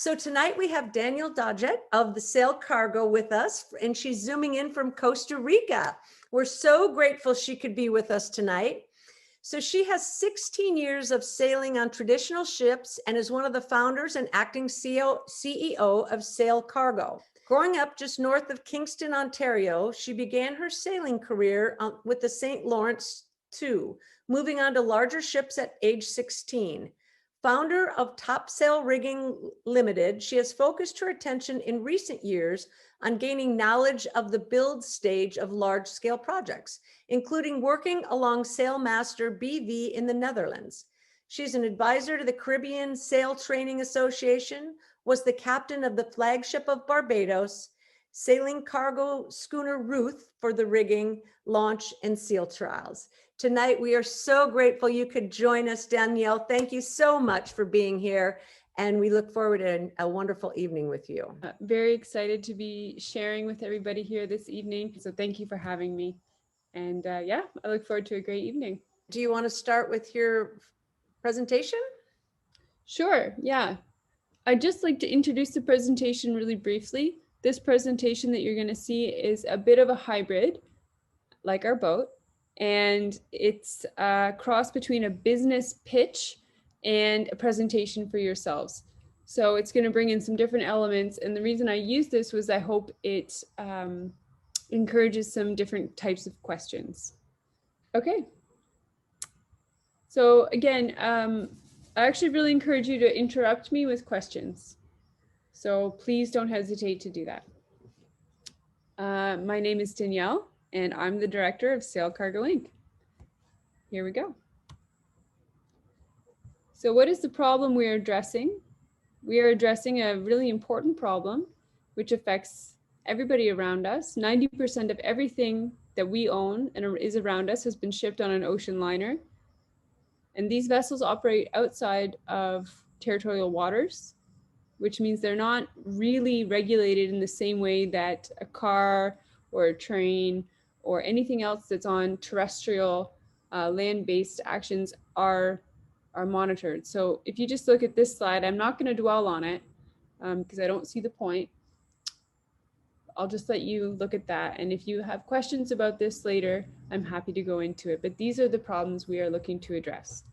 So tonight we have Danielle Doggett of the Sailcargo with us, and she's zooming in from Costa Rica. We're so grateful she could be with us tonight. So she has 16 years of sailing on traditional ships and is one of the founders and acting CEO of Sailcargo. Growing up just north of Kingston, Ontario, she began her sailing career with the St. Lawrence II, moving on to larger ships at age 16. Founder of Topsail Rigging Limited, she has focused her attention in recent years on gaining knowledge of the build stage of large-scale projects, including working along Sailmaster BV in the Netherlands. She's an advisor to the Caribbean Sail Training Association, was the captain of the flagship of Barbados, sailing cargo schooner Ruth for the rigging, launch, and seal trials. Tonight, we are so grateful you could join us, Danielle. Thank you so much for being here, and we look forward to a wonderful evening with you. Very excited to be sharing with everybody here this evening. So thank you for having me. And yeah, I look forward to a great evening. Do you want to start with your presentation? Sure, yeah. I'd just like to introduce the presentation really briefly. This presentation that you're going to see is a bit of a hybrid, like our boat. And it's a cross between a business pitch and a presentation for yourselves. So it's going to bring in some different elements. And the reason I use this was I hope it encourages some different types of questions. Okay. So again, I actually really encourage you to interrupt me with questions. So please don't hesitate to do that. My name is Danielle, and I'm the director of Sailcargo Inc. Here we go. So what is the problem we are addressing? We are addressing a really important problem which affects everybody around us. 90% of everything that we own and is around us has been shipped on an ocean liner. And these vessels operate outside of territorial waters, which means they're not really regulated in the same way that a car or a train or anything else that's on terrestrial land-based actions are monitored. So if you just look at this slide, I'm not going to dwell on it because I don't see the point. I'll just let you look at that. And if you have questions about this later, I'm happy to go into it. But these are the problems we are looking to address.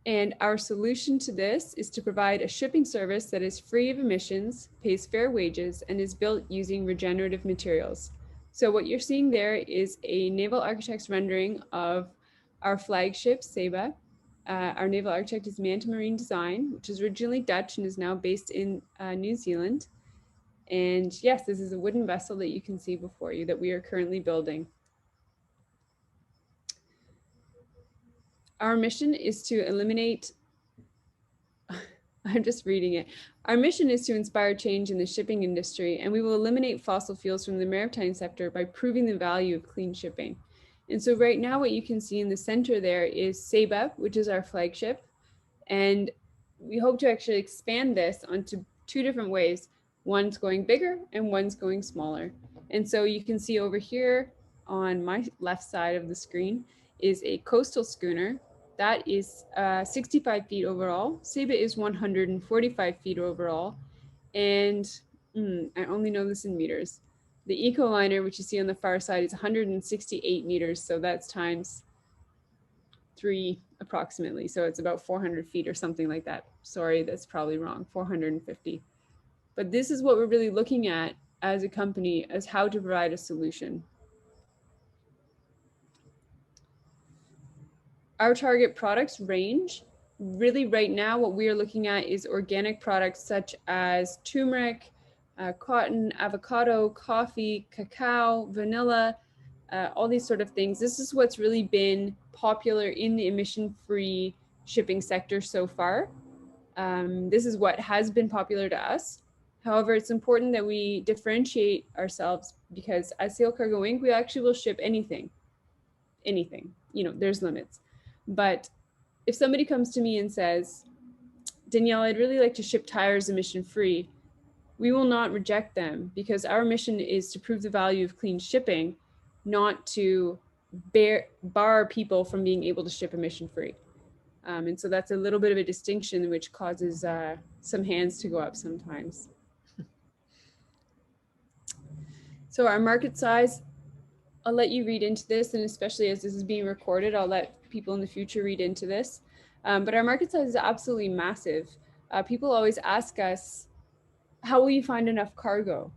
And our solution to this is to provide a shipping service that is free of emissions, pays fair wages, and is built using regenerative materials. So what you're seeing there is a naval architect's rendering of our flagship, Ceiba. Our naval architect is Manta Marine Design, which is originally Dutch and is now based in New Zealand. And yes, this is a wooden vessel that you can see before you that we are currently building. Our mission is to eliminate, I'm just reading it. Our mission is to inspire change in the shipping industry, and we will eliminate fossil fuels from the maritime sector by proving the value of clean shipping. And so right now what you can see in the center there is Ceiba, which is our flagship. And we hope to actually expand this onto two different ways. One's going bigger and one's going smaller. And so you can see over here on my left side of the screen is a coastal schooner. That is 65 feet overall. Ceiba is 145 feet overall. And I only know this in meters. The eco-liner, which you see on the far side, is 168 meters. So that's times 3 approximately. So it's about 400 feet or something like that. Sorry, that's probably wrong, 450. But this is what we're really looking at as a company, as how to provide a solution. Our target products range. Really right now, what we are looking at is organic products such as turmeric, cotton, avocado, coffee, cacao, vanilla, all these sort of things. This is what's really been popular in the emission-free shipping sector so far. This is what has been popular to us. However, it's important that we differentiate ourselves because as Sailcargo Inc., we actually will ship anything. Anything, you know, there's limits. But if somebody comes to me and says, Danielle, I'd really like to ship tires emission-free, we will not reject them because our mission is to prove the value of clean shipping, not to bar people from being able to ship emission-free. And so that's a little bit of a distinction which causes some hands to go up sometimes. So our market size, I'll let you read into this, and especially as this is being recorded, I'll let people in the future read into this. But our market size is absolutely massive. People always ask us, how will you find enough cargo?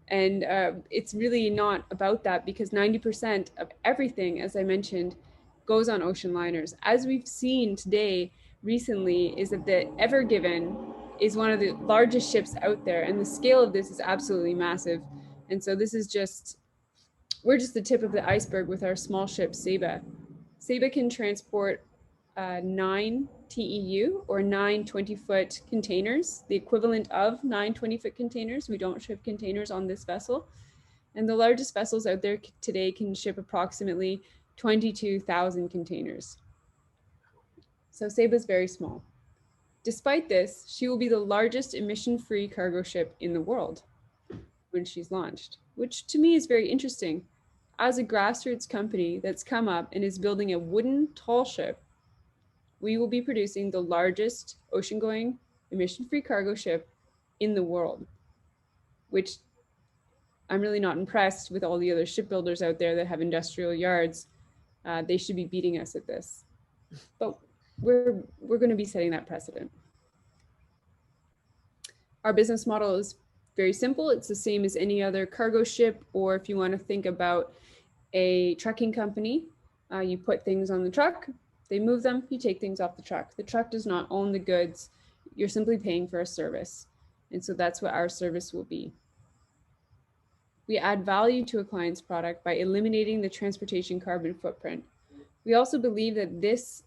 And it's really not about that, because 90% of everything, as I mentioned, goes on ocean liners. As we've seen today recently, is that the Ever Given is one of the largest ships out there, and the scale of this is absolutely massive. And so this is just, we're just the tip of the iceberg with our small ship Ceiba. Ceiba can transport 9 TEU, or 9 20-foot containers, the equivalent of 9 20-foot containers. We don't ship containers on this vessel. And the largest vessels out there today can ship approximately 22,000 containers. So Ceiba is very small. Despite this, she will be the largest emission-free cargo ship in the world when she's launched, which to me is very interesting. As a grassroots company that's come up and is building a wooden tall ship, we will be producing the largest ocean-going emission-free cargo ship in the world, which I'm really not impressed with all the other shipbuilders out there that have industrial yards. They should be beating us at this. But we're going to be setting that precedent. Our business model is very simple. It's the same as any other cargo ship, or if you want to think about a trucking company, you put things on the truck, they move them, you take things off the truck. The truck does not own the goods. You're simply paying for a service. And so that's what our service will be. We add value to a client's product by eliminating the transportation carbon footprint. We also believe that this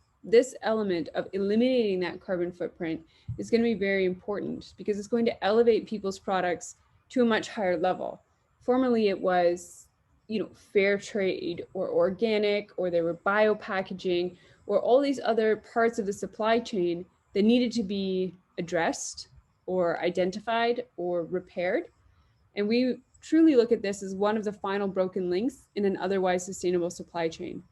element of eliminating that carbon footprint is going to be very important, because it's going to elevate people's products to a much higher level. Formerly it was, fair trade or organic, or there were bio packaging, or all these other parts of the supply chain that needed to be addressed or identified or repaired. And we truly look at this as one of the final broken links in an otherwise sustainable supply chain.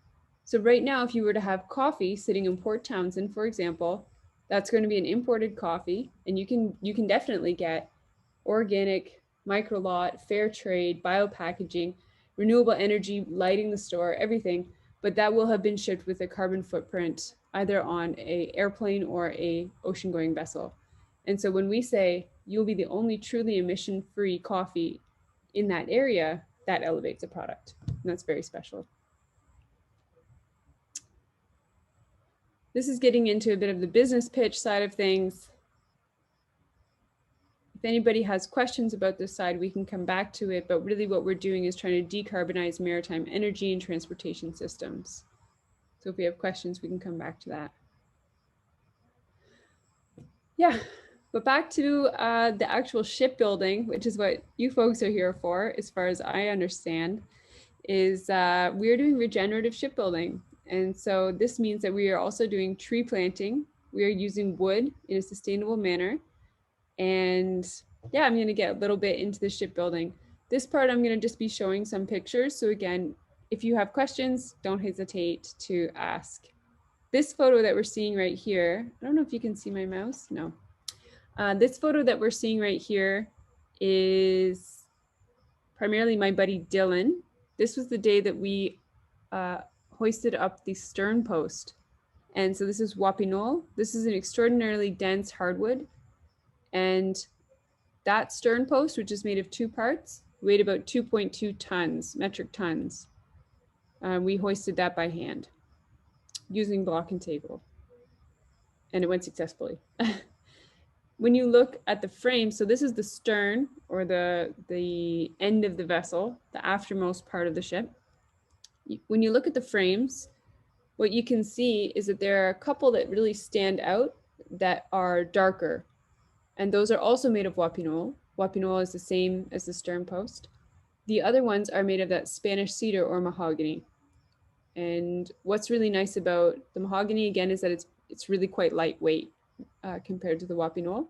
So right now, if you were to have coffee sitting in Port Townsend, for example, that's going to be an imported coffee, and you can definitely get organic, micro lot, fair trade, bio packaging, renewable energy, lighting the store, everything, but that will have been shipped with a carbon footprint either on an airplane or a ocean-going vessel. And so when we say you'll be the only truly emission-free coffee in that area, that elevates a product, and that's very special. This is getting into a bit of the business pitch side of things. If anybody has questions about this side, we can come back to it, but really what we're doing is trying to decarbonize maritime energy and transportation systems. So if we have questions, we can come back to that. Yeah, but back to the actual shipbuilding, which is what you folks are here for, as far as I understand, is we're doing regenerative shipbuilding. And so this means that we are also doing tree planting. We are using wood in a sustainable manner. And yeah, I'm going to get a little bit into the shipbuilding. This part, I'm going to just be showing some pictures. So again, if you have questions, don't hesitate to ask. This photo that we're seeing right here, I don't know if you can see my mouse. No. This photo that we're seeing right here is primarily my buddy Dylan. This was the day that we hoisted up the stern post. And so this is Wapinol. This is an extraordinarily dense hardwood. And that stern post, which is made of 2 parts, weighed about 2.2 tons, metric tons. We hoisted that by hand using block and tackle. And it went successfully. When you look at the frame, so this is the stern, or the end of the vessel, the aftermost part of the ship. When you look at the frames, what you can see is that there are a couple that really stand out that are darker. And those are also made of Wapinol. Wapinol is the same as the stern post. The other ones are made of that Spanish cedar or mahogany. And what's really nice about the mahogany, again, is that it's really quite lightweight compared to the Wapinol,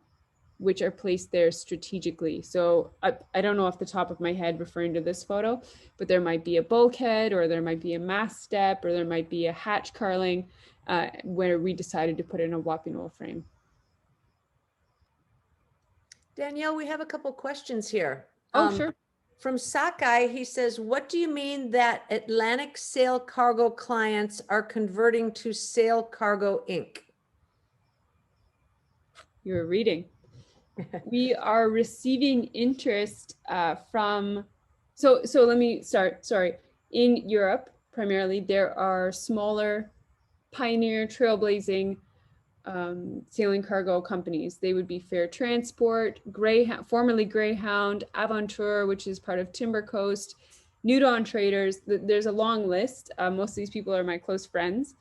which are placed there strategically. So I don't know off the top of my head referring to this photo, but there might be a bulkhead, or there might be a mast step, or there might be a hatch carling, where we decided to put in a Wapinol frame. Danielle, we have a couple questions here. Oh, sure. From Sakai, he says, what do you mean that Atlantic Sail Cargo clients are converting to Sail Cargo Inc.? You're reading. We are receiving interest from, so let me start, sorry. In Europe, primarily, there are smaller pioneer trailblazing sailing cargo companies. They would be Fair Transport, Greyhound, formerly Greyhound, Aventure, which is part of Timber Coast, Nudon Traders. There's a long list. Most of these people are my close friends.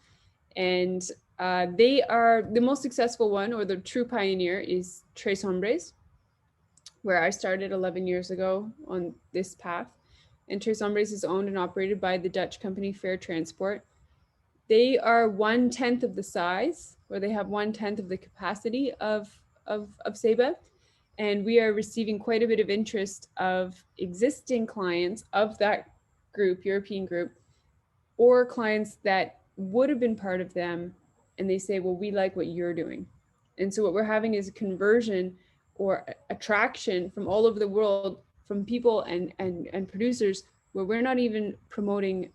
And they are, the most successful one, or the true pioneer, is Tres Hombres, where I started 11 years ago on this path. And Tres Hombres is owned and operated by the Dutch company Fair Transport. They are 1/10 of the size, or they have 1/10 of the capacity of Ceiba. And we are receiving quite a bit of interest of existing clients of that group, European group, or clients that would have been part of them. And they say, well, we like what you're doing. And so what we're having is a conversion or attraction from all over the world, from people and producers where we're not even promoting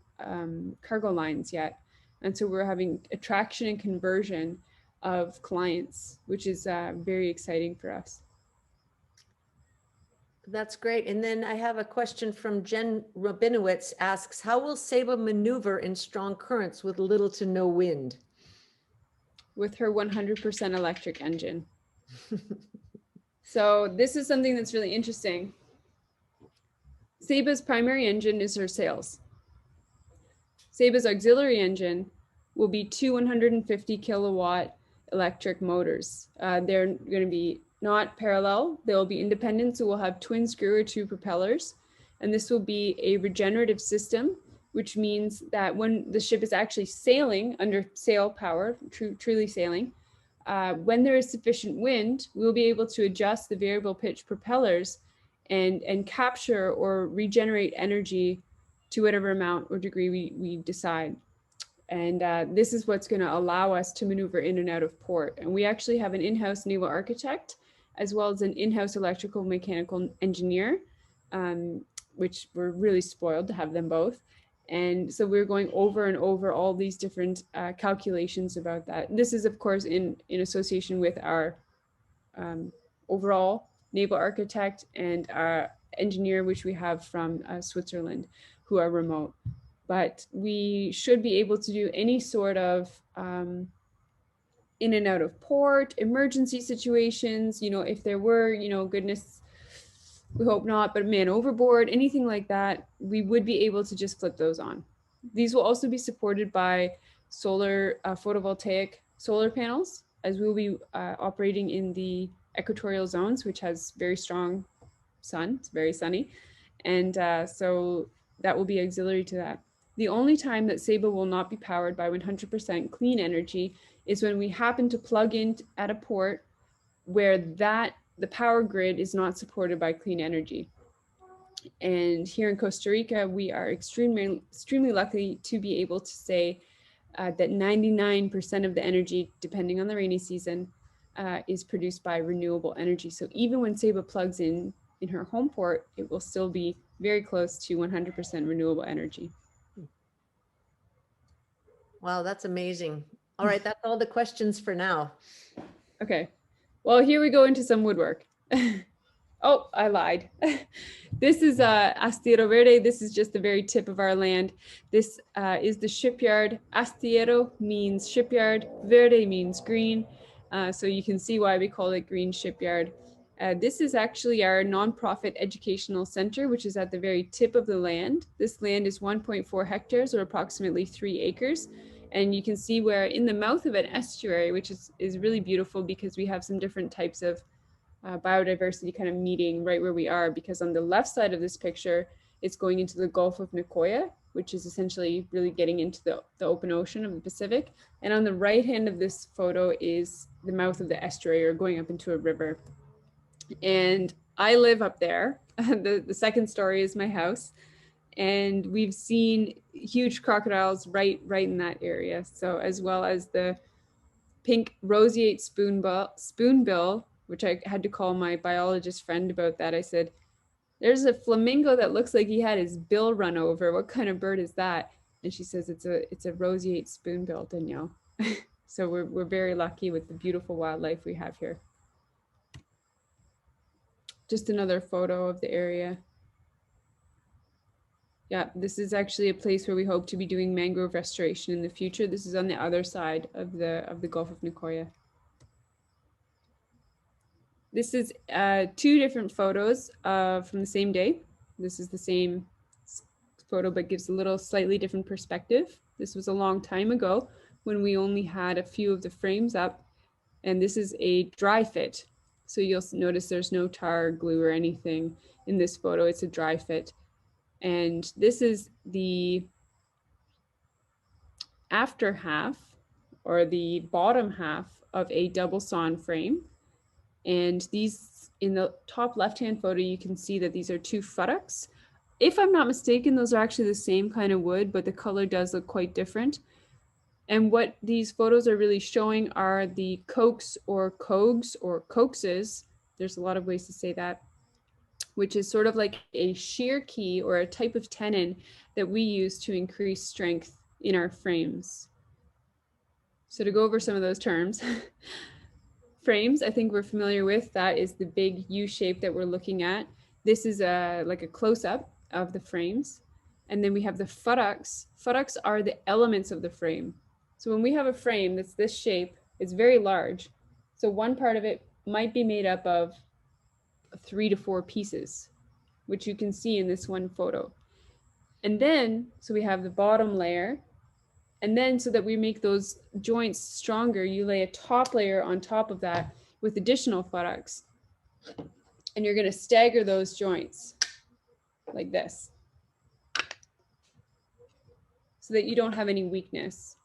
cargo lines yet. And so we're having attraction and conversion of clients, which is very exciting for us. That's great. And then I have a question from Jen Rabinowitz, asks, how will Ceiba maneuver in strong currents with little to no wind? With her 100% electric engine. So this is something that's really interesting. Ceiba's primary engine is her sails. Ceiba's auxiliary engine will be two 150 kilowatt electric motors. They're going to be not parallel. They'll be independent, so we'll have twin screw or two propellers. And this will be a regenerative system, which means that when the ship is actually sailing under sail power, truly sailing, when there is sufficient wind, we'll be able to adjust the variable pitch propellers and capture or regenerate energy to whatever amount or degree we decide. And this is what's going to allow us to maneuver in and out of port. And we actually have an in-house naval architect, as well as an in-house electrical mechanical engineer, which we're really spoiled to have them both. And so we're going over and over all these different calculations about that. This is, of course, in association with our overall naval architect and our engineer, which we have from Switzerland, who are remote. But we should be able to do any sort of in and out of port, emergency situations, you know, if there were, you know, goodness, we hope not, but man overboard, anything like that, we would be able to just flip those on. These will also be supported by solar photovoltaic solar panels, as we'll be operating in the equatorial zones, which has very strong sun, it's very sunny. And so that will be auxiliary to that. The only time that Ceiba will not be powered by 100% clean energy is when we happen to plug in at a port where the power grid is not supported by clean energy. And here in Costa Rica, we are extremely lucky to be able to say that 99% of the energy, depending on the rainy season, is produced by renewable energy. So even when Ceiba plugs in her home port, it will still be very close to 100% renewable energy. Wow, that's amazing. All right, that's all the questions for now. Okay, well, here we go into some woodwork. Oh, I lied. This is Astillero Verde. This is just the very tip of our land. This is the shipyard. Astillero means shipyard. Verde means green. So you can see why we call it Green Shipyard. This is actually our nonprofit educational center, which is at the very tip of the land. This land is 1.4 hectares, or approximately 3 acres. And you can see we're in the mouth of an estuary, which is really beautiful because we have some different types of biodiversity kind of meeting right where we are, because on the left side of this picture, it's going into the Gulf of Nicoya, which is essentially really getting into the open ocean of the Pacific. And on the right hand of this photo is the mouth of the estuary, or going up into a river. And I live up there. The second story is my house. and we've seen huge crocodiles right in that area. So as well as the pink roseate spoonbill, which I had to call my biologist friend about that. I said, there's a flamingo that looks like he had his bill run over. What kind of bird is that? And she says it's a roseate spoonbill, Danielle. So we're very lucky with the beautiful wildlife we have here. Just another photo of the area. Yeah, this is actually a place where we hope to be doing mangrove restoration in the future. This is on the other side of the Gulf of Nicoya. This is two different photos from the same day. This is the same photo, but gives a little slightly different perspective. This was a long time ago when we only had a few of the frames up, and this is a dry fit. So you'll notice there's no tar, glue, or anything in this photo. It's a dry fit. And this is the after half, or the bottom half of a double sawn frame. And these, in the top left-hand photo, you can see that these are two futtocks. If I'm not mistaken, those are actually the same kind of wood, but the color does look quite different. And what these photos are really showing are the cokes or cogs or coaxes. There's a lot of ways to say that, which is sort of like a shear key or a type of tenon that we use to increase strength in our frames. So to go over some of those terms, frames, I think we're familiar with. That is the big U shape that we're looking at. This is like a close-up of the frames. And then we have the futtocks. Futtocks are the elements of the frame. So when we have a frame that's this shape, it's very large. So one part of it might be made up of 3 to 4 pieces, which you can see in this one photo. And then, so we have the bottom layer. And then so that we make those joints stronger, you lay a top layer on top of that with additional futtocks. And you're going to stagger those joints like this, so that you don't have any weakness.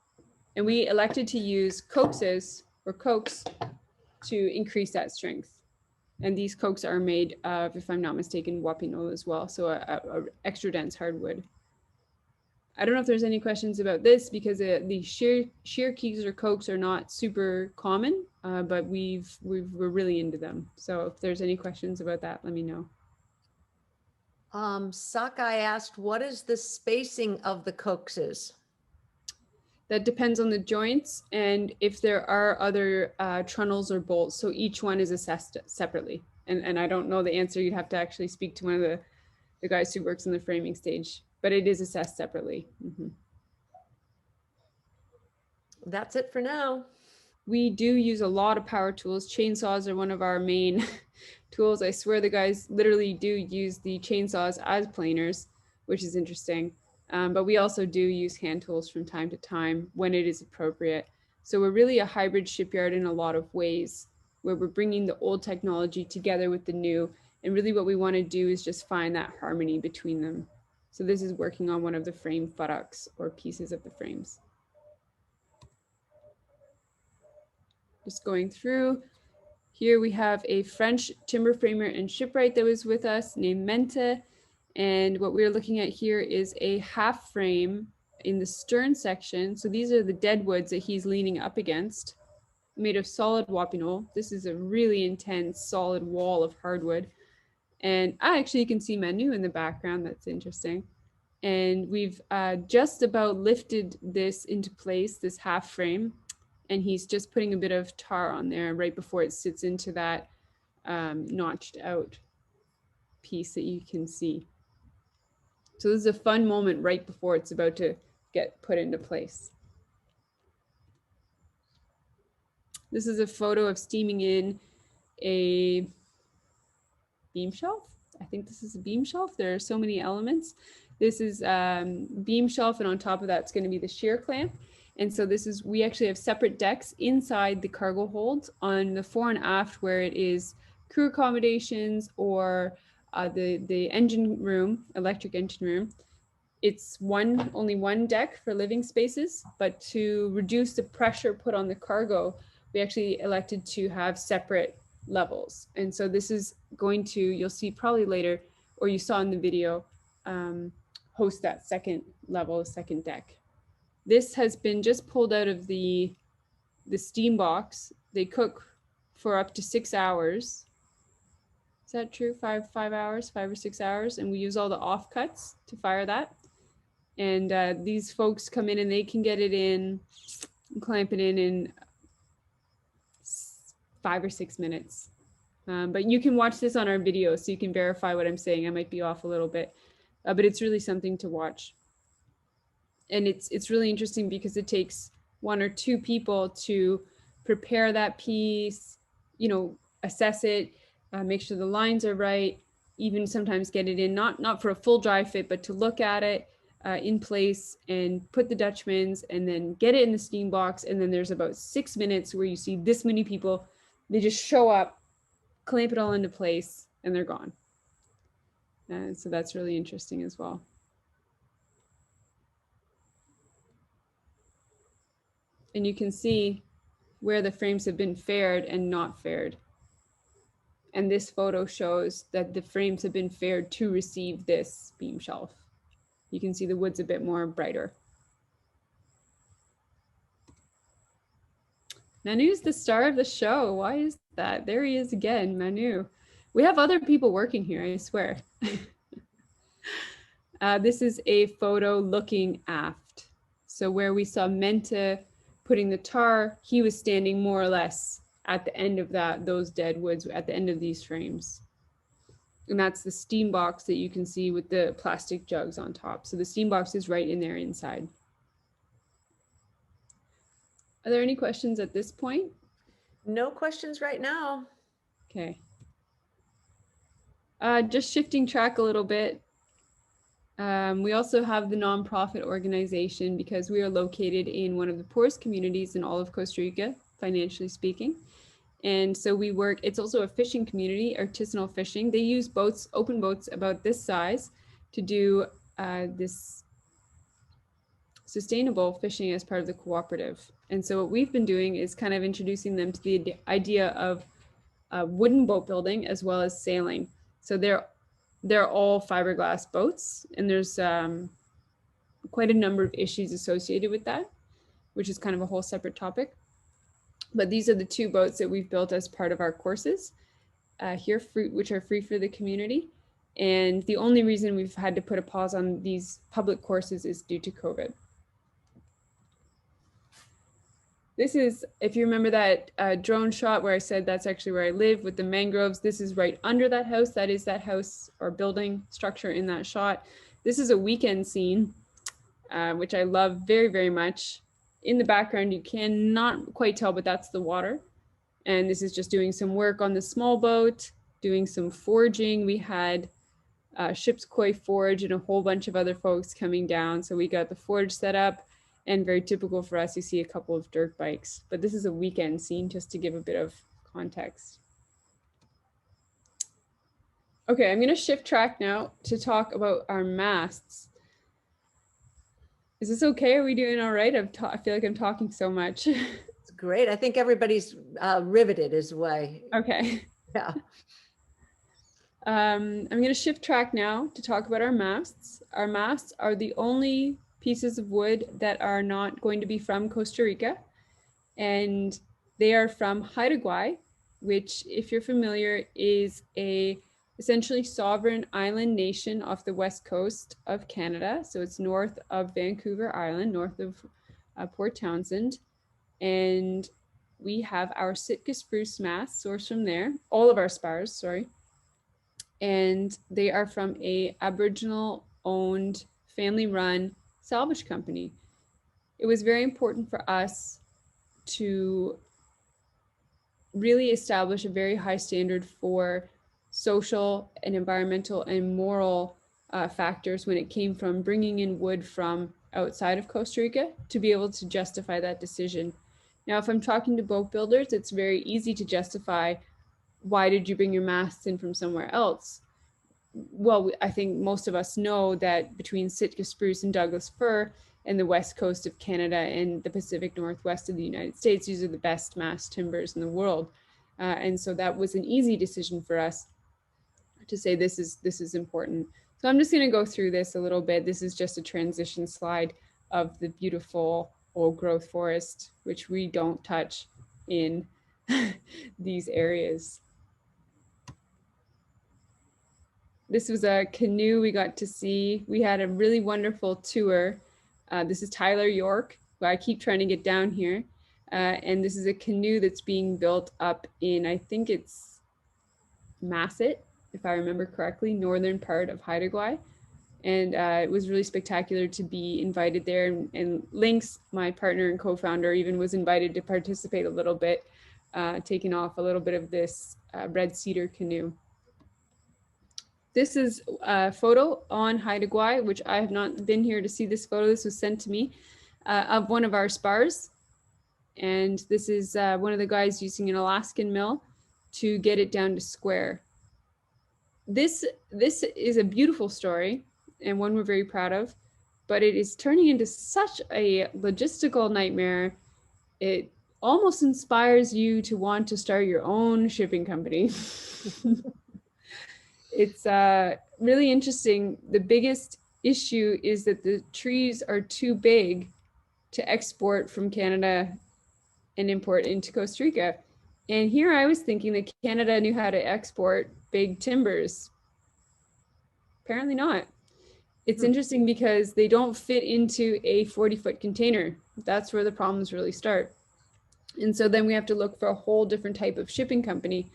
And we elected to use coaxes or cokes to increase that strength. And these cokes are made of, if I'm not mistaken, wapinol as well, so a extra dense hardwood. I don't know if there's any questions about this, because the shear keys or cokes are not super common, but we're really into them. So if there's any questions about that, let me know. Sakai asked, what is the spacing of the coaxes? That depends on the joints and if there are other trunnels or bolts. So each one is assessed separately. And I don't know the answer. You'd have to actually speak to one of the guys who works in the framing stage, but it is assessed separately. Mm-hmm. That's it for now. We do use a lot of power tools. Chainsaws are one of our main tools. I swear the guys literally do use the chainsaws as planers, which is interesting. But we also do use hand tools from time to time when it is appropriate. So we're really a hybrid shipyard in a lot of ways, where we're bringing the old technology together with the new. And really what we want to do is just find that harmony between them. So this is working on one of the frame futtocks or pieces of the frames. Just going through. Here we have a French timber framer and shipwright that was with us named Mente. And what we're looking at here is a half frame in the stern section. So these are the dead woods that he's leaning up against, made of solid wapinol. This is a really intense solid wall of hardwood. And actually you can see Manu in the background. That's interesting. And we've just about lifted this into place, this half frame. And he's just putting a bit of tar on there right before it sits into that notched out piece that you can see. So this is a fun moment right before it's about to get put into place. This is a photo of steaming in a beam shelf. I think this is a beam shelf. There are so many elements. This is beam shelf, and on top of that, it's going to be the shear clamp. And so this is, we actually have separate decks inside the cargo hold on the fore and aft, where it is crew accommodations or the engine room, electric engine room. It's only one deck for living spaces, but to reduce the pressure put on the cargo, we actually elected to have separate levels. And so this is going to, you'll see probably later, or you saw in the video, host that second level, second deck. This has been just pulled out of the steam box. They cook for up to 6 hours. Is that true? 5 hours, 5 or 6 hours, and we use all the offcuts to fire that. And these folks come in and they can get it in, clamp it in 5 or 6 minutes. But you can watch this on our video, so you can verify what I'm saying. I might be off a little bit, but it's really something to watch. And it's really interesting because it takes 1 or 2 people to prepare that piece, you know, assess it, make sure the lines are right, even sometimes get it in, not for a full dry fit, but to look at it in place and put the Dutchmans and then get it in the steam box. And then there's about 6 minutes where you see this many people, they just show up, clamp it all into place, and they're gone. So that's really interesting as well. And you can see where the frames have been faired and not faired. And this photo shows that the frames have been faired to receive this beam shelf. You can see the wood's a bit more brighter. Manu's the star of the show. Why is that? There he is again, Manu. We have other people working here, I swear. This is a photo looking aft. So where we saw Menta putting the tar, he was standing more or less at the end of those dead woods, at the end of these frames. And that's the steam box that you can see with the plastic jugs on top. So the steam box is right in there inside. Are there any questions at this point? No questions right now. Okay. Just shifting track a little bit. We also have the nonprofit organization because we are located in one of the poorest communities in all of Costa Rica, financially speaking. And so we work, it's also a fishing community, artisanal fishing. They use boats, open boats about this size to do this sustainable fishing as part of the cooperative. And so what we've been doing is kind of introducing them to the idea of wooden boat building as well as sailing. So they're all fiberglass boats, and there's quite a number of issues associated with that, which is kind of a whole separate topic. But these are the 2 boats that we've built as part of our courses here, which are free for the community. And the only reason we've had to put a pause on these public courses is due to COVID. This is, if you remember that drone shot where I said that's actually where I live with the mangroves, this is right under that house. That is that house or building structure in that shot. This is a weekend scene, which I love very, very much. In the background, you cannot quite tell, but that's the water. And this is just doing some work on the small boat, doing some forging. We had Ship's Koi Forge and a whole bunch of other folks coming down. So we got the forge set up, and very typical for us, you see a couple of dirt bikes. But this is a weekend scene, just to give a bit of context. Okay, I'm gonna shift track now to talk about our masts. Is this okay? Are we doing all right? I feel like I'm talking so much. It's great. I think everybody's riveted is way. Okay. Yeah. I'm going to shift track now to talk about our masts. Our masts are the only pieces of wood that are not going to be from Costa Rica, and they are from Haida, which, if you're familiar, is a essentially sovereign island nation off the west coast of Canada. So it's north of Vancouver Island, north of Port Townsend. And we have our Sitka spruce masts sourced from there, all of our spars, sorry. And they are from a Aboriginal owned, family run salvage company. It was very important for us to really establish a very high standard for social and environmental and moral factors when it came from bringing in wood from outside of Costa Rica to be able to justify that decision. Now, if I'm talking to boat builders, it's very easy to justify, why did you bring your masts in from somewhere else? Well, I think most of us know that between Sitka spruce and Douglas fir and the west coast of Canada and the Pacific Northwest of the United States, these are the best mast timbers in the world. And so that was an easy decision for us to say this is important. So I'm just going to go through this a little bit. This is just a transition slide of the beautiful old growth forest, which we don't touch in these areas. This was a canoe we got to see. We had a really wonderful tour. This is Tyler York, who I keep trying to get down here. And this is a canoe that's being built up in, I think it's Masset, if I remember correctly, northern part of Haida Gwaii. And it was really spectacular to be invited there. And Lynx, my partner and co-founder, even was invited to participate a little bit, taking off a little bit of this red cedar canoe. This is a photo on Haida Gwaii, which I have not been here to see this photo. This was sent to me of one of our spars. And this is one of the guys using an Alaskan mill to get it down to square. This is a beautiful story and one we're very proud of, but it is turning into such a logistical nightmare. It almost inspires you to want to start your own shipping company. It's really interesting. The biggest issue is that the trees are too big to export from Canada and import into Costa Rica. And here I was thinking that Canada knew how to export big timbers. Apparently not. It's interesting because they don't fit into a 40-foot container. That's where the problems really start. And so then we have to look for a whole different type of shipping company.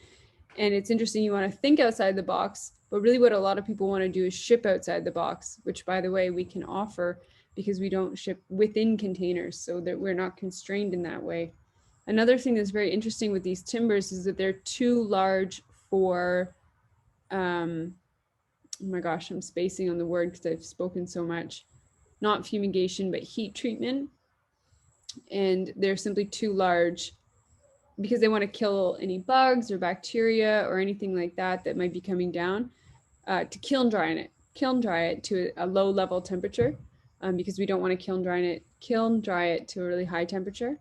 And it's interesting, you want to think outside the box, but really what a lot of people want to do is ship outside the box, which by the way, we can offer because we don't ship within containers, so that we're not constrained in that way. Another thing that's very interesting with these timbers is that they're too large for, oh my gosh, I'm spacing on the word because I've spoken so much, not fumigation, but heat treatment. And they're simply too large because they want to kill any bugs or bacteria or anything like that that might be coming down, to kiln dry it to a low level temperature, because we don't want to kiln dry it to a really high temperature.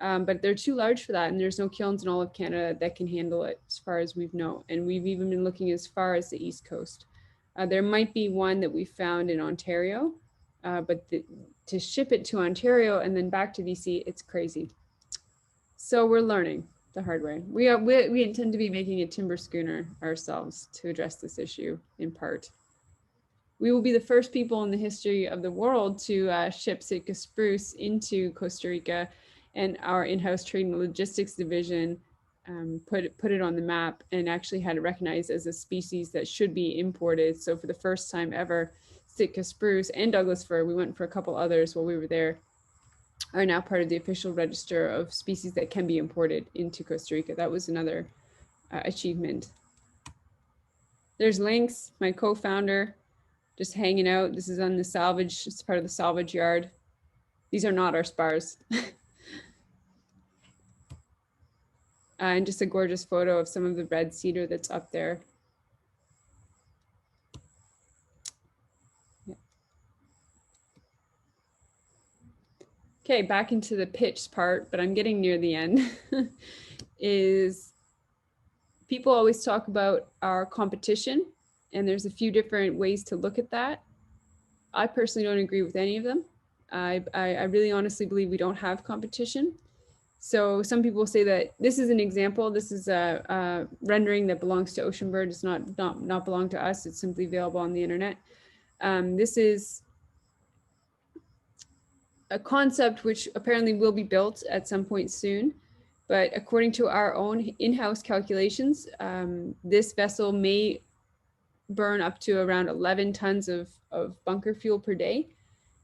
But they're too large for that, and there's no kilns in all of Canada that can handle it as far as we've known. And we've even been looking as far as the East Coast. There might be one that we found in Ontario, but to ship it to Ontario and then back to BC, it's crazy. So we're learning the hard way. We intend to be making a timber schooner ourselves to address this issue in part. We will be the first people in the history of the world to ship Sitka spruce into Costa Rica, and our in-house trade and logistics division put it on the map and actually had it recognized as a species that should be imported. So for the first time ever, Sitka spruce and Douglas fir, we went for a couple others while we were there, are now part of the official register of species that can be imported into Costa Rica. That was another achievement. There's Lynx, my co-founder, just hanging out. This is on the salvage, it's part of the salvage yard. These are not our spars. And just a gorgeous photo of some of the red cedar that's up there. Okay, back into the pitch part, but I'm getting near the end, is people always talk about our competition, and there's a few different ways to look at that. I personally don't agree with any of them. I really honestly believe we don't have competition. So some people say that this is an example. This is a rendering that belongs to Oceanbird. It's not belong to us. It's simply available on the internet. This is a concept which apparently will be built at some point soon. But according to our own in-house calculations, this vessel may burn up to around 11 tons of bunker fuel per day.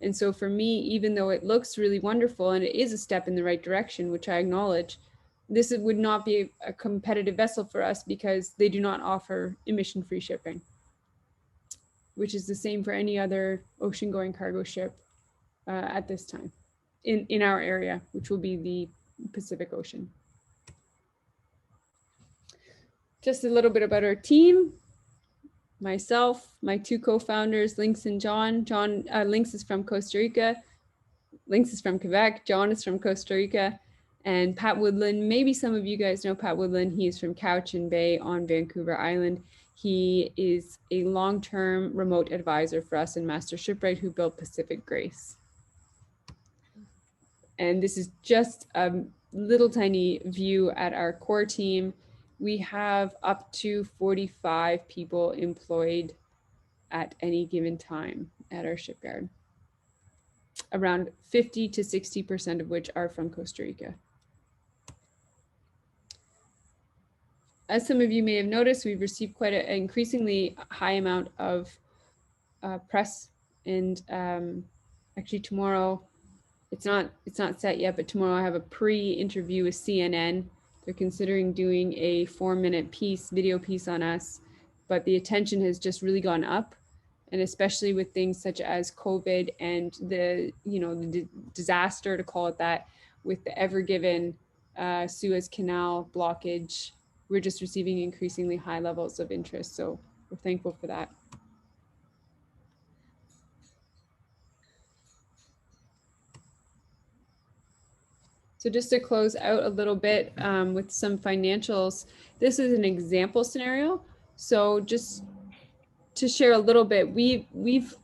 And so for me, even though it looks really wonderful and it is a step in the right direction, which I acknowledge, this would not be a competitive vessel for us because they do not offer emission-free shipping, which is the same for any other ocean-going cargo ship at this time in our area, which will be the Pacific Ocean. Just a little bit about our team. Myself, my two co-founders, Lynx and John. Lynx is from Costa Rica. Lynx is from Quebec. John is from Costa Rica. And Pat Woodland, maybe some of you guys know Pat Woodland. He is from Cowichan Bay on Vancouver Island. He is a long-term remote advisor for us in Master Shipwright who built Pacific Grace. And this is just a little tiny view at our core team. We have up to 45 people employed at any given time at our shipyard. Around 50 to 60% of which are from Costa Rica. As some of you may have noticed, we've received quite an increasingly high amount of press, and actually tomorrow, it's not set yet, but tomorrow I have a pre-interview with CNN. They're considering doing a 4-minute video piece on us, but the attention has just really gone up, and especially with things such as COVID and the disaster, to call it that, with the Ever Given Suez Canal blockage. We're just receiving increasingly high levels of interest. So we're thankful for that. So just to close out a little bit with some financials, this is an example scenario. So just to share a little bit, we've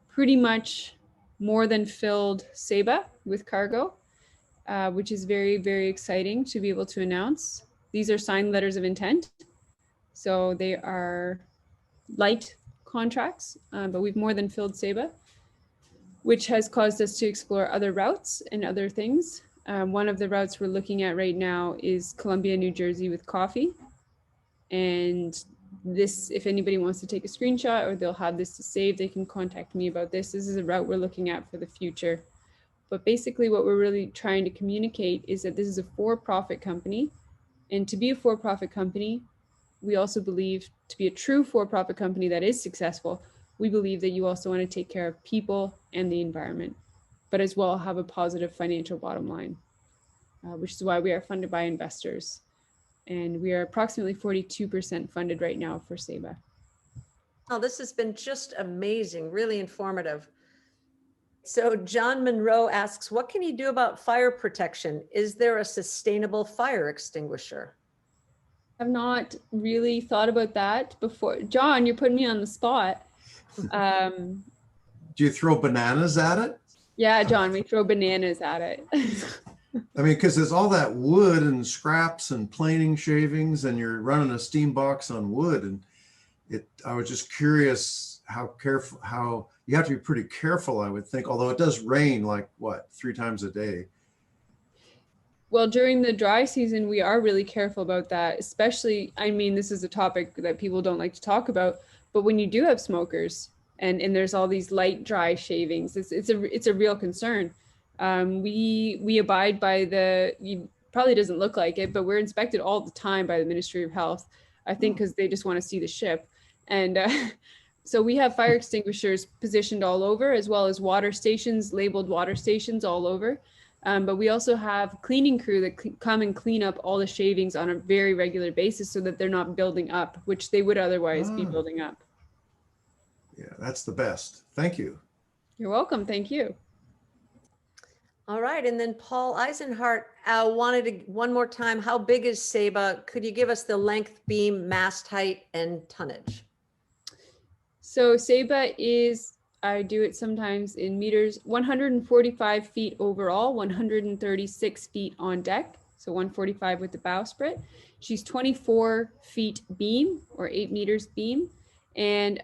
pretty much more than filled Ceiba with cargo, which is very, very exciting to be able to announce. These are signed letters of intent. So they are light contracts, but we've more than filled Ceiba, which has caused us to explore other routes and other things. One of the routes we're looking at right now is Columbia, New Jersey with coffee. And this, if anybody wants to take a screenshot or they'll have this to save, they can contact me about this. This is a route we're looking at for the future. But basically what we're really trying to communicate is that this is a for-profit company. And to be a for-profit company, we also believe to be a true for-profit company that is successful, we believe that you also want to take care of people and the environment, but as well have a positive financial bottom line, which is why we are funded by investors. And we are approximately 42% funded right now for Ceiba. Oh, this has been just amazing, really informative. So John Monroe asks, what can you do about fire protection? Is there a sustainable fire extinguisher? I've not really thought about that before. John, you're putting me on the spot. Do you throw bananas at it? Yeah, John, we throw bananas at it. I mean, because there's all that wood and scraps and planing shavings, and you're running a steam box on wood. And I was just curious how you have to be pretty careful, I would think, although it does rain like what, 3 times a day. Well, during the dry season, we are really careful about that, especially, I mean, this is a topic that people don't like to talk about, but when you do have smokers and there's all these light dry shavings, it's a real concern. We abide by you probably doesn't look like it, but we're inspected all the time by the Ministry of Health, I think, because they just want to see the ship. And so we have fire extinguishers positioned all over, as well as water stations, labeled water stations all over. But we also have cleaning crew that come and clean up all the shavings on a very regular basis so that they're not building up, which they would otherwise be building up. Yeah, that's the best. Thank you. You're welcome. Thank you. All right. And then Paul Eisenhart wanted to, one more time, how big is Ceiba? Could you give us the length, beam, mast height, and tonnage? So Ceiba is, I do it sometimes in meters, 145 feet overall, 136 feet on deck. So 145 with the bowsprit. She's 24 feet beam, or 8 meters beam, and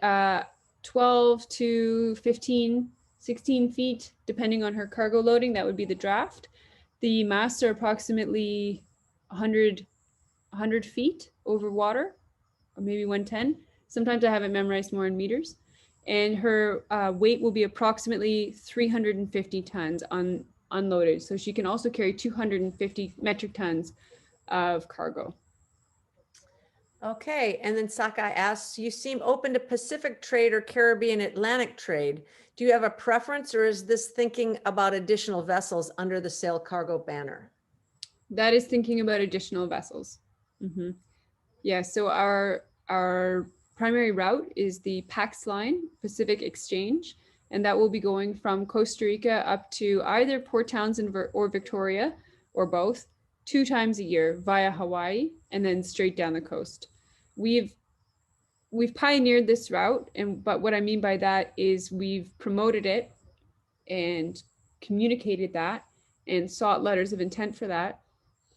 12 to 15, 16 feet, depending on her cargo loading. That would be the draft. The masts are approximately 100 feet over water, or maybe 110. Sometimes I have it memorized more in meters. And her weight will be approximately 350 tons unloaded. So she can also carry 250 metric tons of cargo. Okay. And then Sakai asks, you seem open to Pacific trade or Caribbean Atlantic trade. Do you have a preference, or is this thinking about additional vessels under the Sailcargo banner? That is thinking about additional vessels. Mm-hmm. Yeah, so our primary route is the PAX line, Pacific Exchange, and that will be going from Costa Rica up to either Port Townsend or Victoria, or both, 2 times a year via Hawaii, and then straight down the coast. We've we've pioneered this route, but what I mean by that is we've promoted it and communicated that and sought letters of intent for that.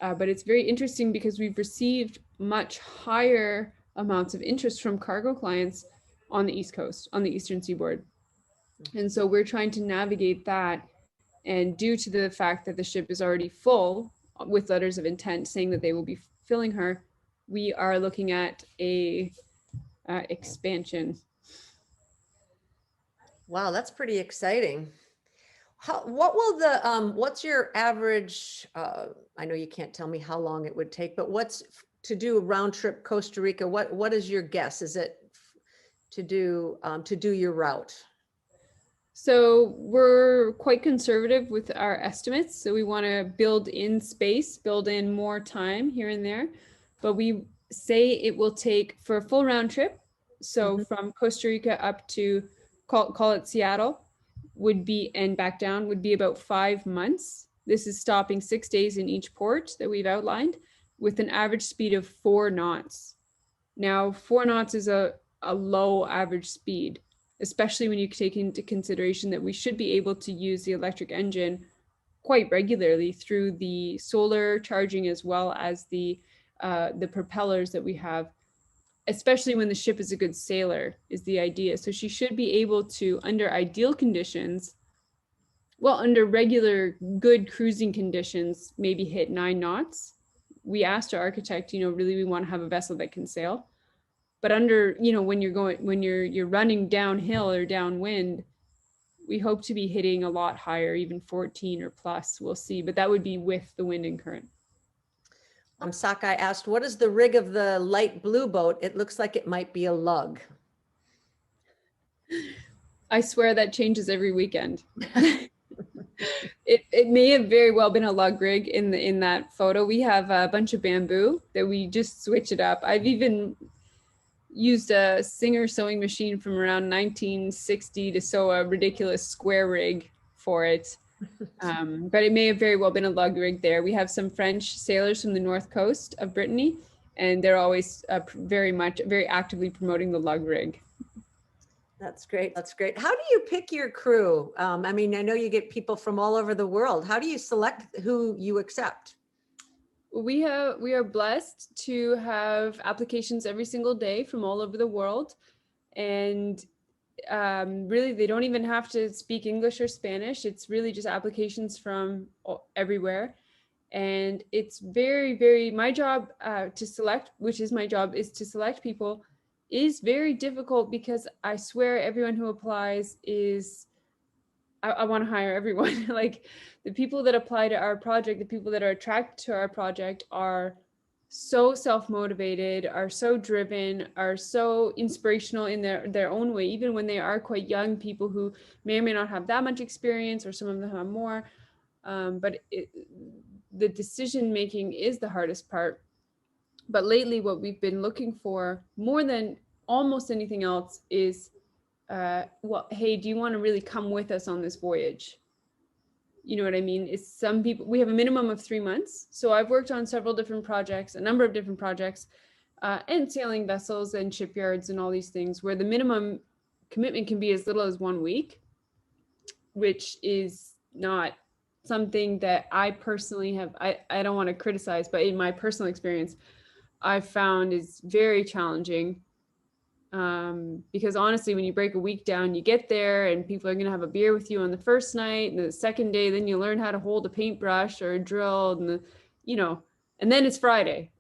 But it's very interesting because we've received much higher amounts of interest from cargo clients on the East Coast, on the Eastern Seaboard. And so we're trying to navigate that. And due to the fact that the ship is already full with letters of intent saying that they will be filling her, we are looking at a expansion. Wow, that's pretty exciting. What will what's your average, I know you can't tell me how long it would take, but what's to do a round trip Costa Rica? What is your guess? Is it to do your route? So we're quite conservative with our estimates. So we want to build in space, build in more time here and there, but we say it will take for a full round trip. So from Costa Rica up to call it Seattle would be, and back down would be about 5 months. This is stopping 6 days in each port that we've outlined with an average speed of 4 knots. Now, 4 knots is a low average speed, especially when you take into consideration that we should be able to use the electric engine quite regularly through the solar charging as well as the propellers that we have, especially when the ship is a good sailor, is the idea. So she should be able to, under ideal conditions, well, under regular good cruising conditions, maybe hit 9 knots. We asked our architect, really we want to have a vessel that can sail. But under, when you're running downhill or downwind, we hope to be hitting a lot higher, even 14 or plus. We'll see, but that would be with the wind and current. Sockeye asked, what is the rig of the light blue boat? It looks like it might be a lug. I swear that changes every weekend. It may have very well been a lug rig in that photo. We have a bunch of bamboo that we just switch it up. I've even used a Singer sewing machine from around 1960 to sew a ridiculous square rig for it. But it may have very well been a lug rig there. We have some French sailors from the north coast of Brittany, and they're always very actively promoting the lug rig. That's great. That's great. How do you pick your crew? I mean, I know you get people from all over the world. How do you select who you accept? We are blessed to have applications every single day from all over the world, and really they don't even have to speak English or Spanish. It's really just applications from everywhere, and it's very my job to select, which is my job, is to select people, is very difficult because I swear everyone who applies is I want to hire everyone. Like the people that apply to our project, the people that are attracted to our project are so self-motivated, are so driven, are so inspirational in their own way, even when they are quite young people who may or may not have that much experience, or some of them have more. But the decision making is the hardest part. But lately what we've been looking for more than almost anything else is well, hey, do you want to really come with us on this voyage? You know what I mean? It's some people, we have a minimum of 3 months. So I've worked on several different projects, a number of different projects, and sailing vessels and shipyards and all these things where the minimum commitment can be as little as 1 week, which is not something that I personally have, I don't want to criticize, but in my personal experience, I've found is very challenging. Because honestly, when you break a week down, you get there and people are going to have a beer with you on the first night, and the second day, then you learn how to hold a paintbrush or a drill, and and then it's Friday.